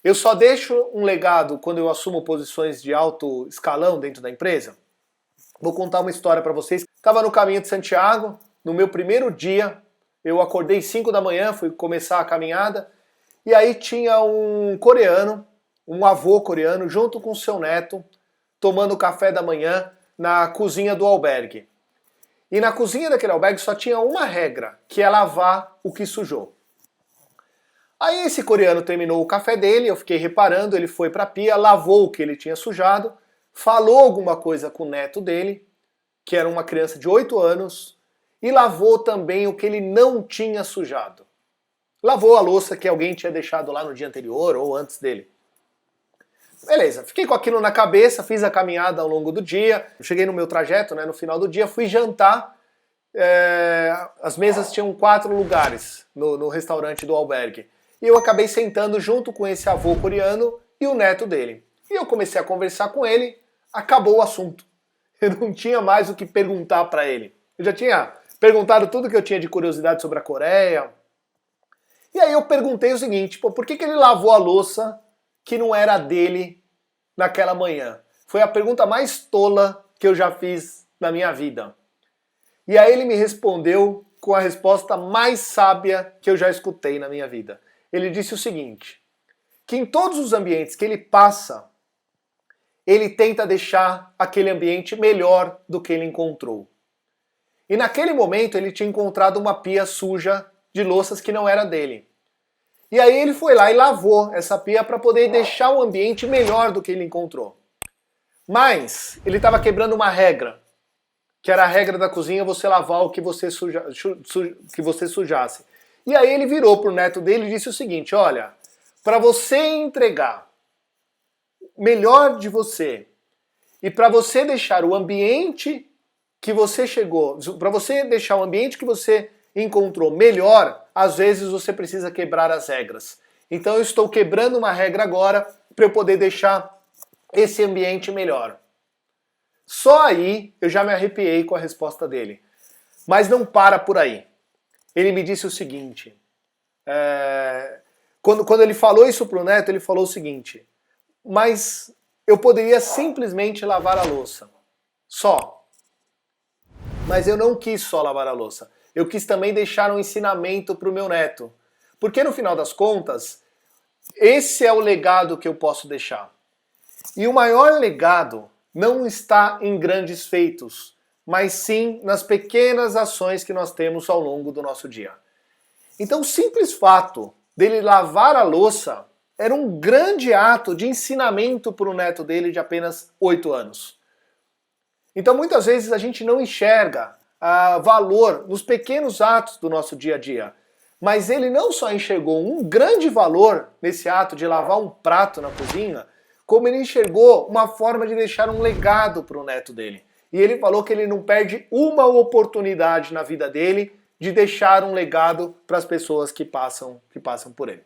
Eu só deixo um legado quando eu assumo posições de alto escalão dentro da empresa? Vou contar uma história para vocês. Estava no caminho de Santiago, no meu primeiro dia, eu acordei 5 da manhã, fui começar a caminhada, e aí tinha um coreano, um avô coreano, junto com seu neto, tomando café da manhã na cozinha do albergue. E na cozinha daquele albergue só tinha uma regra, que é lavar o que sujou. Aí esse coreano terminou o café dele, eu fiquei reparando, ele foi para a pia, lavou o que ele tinha sujado, falou alguma coisa com o neto dele, que era uma criança de 8 anos, e lavou também o que ele não tinha sujado. Lavou a louça que alguém tinha deixado lá no dia anterior ou antes dele. Beleza, fiquei com aquilo na cabeça, fiz a caminhada ao longo do dia, cheguei no meu trajeto, no final do dia, fui jantar, as mesas tinham 4 lugares no restaurante do albergue. E eu acabei sentando junto com esse avô coreano e o neto dele. E eu comecei a conversar com ele, acabou o assunto. Eu não tinha mais o que perguntar para ele. Eu já tinha perguntado tudo que eu tinha de curiosidade sobre a Coreia. E aí eu perguntei o seguinte, por que ele lavou a louça que não era dele naquela manhã? Foi a pergunta mais tola que eu já fiz na minha vida. E aí ele me respondeu com a resposta mais sábia que eu já escutei na minha vida. Ele disse o seguinte, que em todos os ambientes que ele passa, ele tenta deixar aquele ambiente melhor do que ele encontrou. E naquele momento ele tinha encontrado uma pia suja de louças que não era dele. E aí ele foi lá e lavou essa pia para poder deixar o ambiente melhor do que ele encontrou. Mas ele estava quebrando uma regra, que era a regra da cozinha, você lavar o que você, sujasse. E aí ele virou pro neto dele e disse o seguinte, olha, para você entregar melhor de você e para você deixar o ambiente que você chegou, para você deixar o ambiente que você encontrou melhor, às vezes você precisa quebrar as regras. Então eu estou quebrando uma regra agora para eu poder deixar esse ambiente melhor. Só aí eu já me arrepiei com a resposta dele. Mas não para por aí. Ele me disse o seguinte, quando ele falou isso pro neto, ele falou o seguinte, mas eu poderia simplesmente lavar a louça, só. Mas eu não quis só lavar a louça, eu quis também deixar um ensinamento pro meu neto. Porque no final das contas, esse é o legado que eu posso deixar. E o maior legado não está em grandes feitos, mas sim nas pequenas ações que nós temos ao longo do nosso dia. Então o simples fato dele lavar a louça era um grande ato de ensinamento para o neto dele de apenas 8 anos. Então muitas vezes a gente não enxerga valor nos pequenos atos do nosso dia a dia. Mas ele não só enxergou um grande valor nesse ato de lavar um prato na cozinha, como ele enxergou uma forma de deixar um legado para o neto dele. E ele falou que ele não perde uma oportunidade na vida dele de deixar um legado para as pessoas que passam por ele.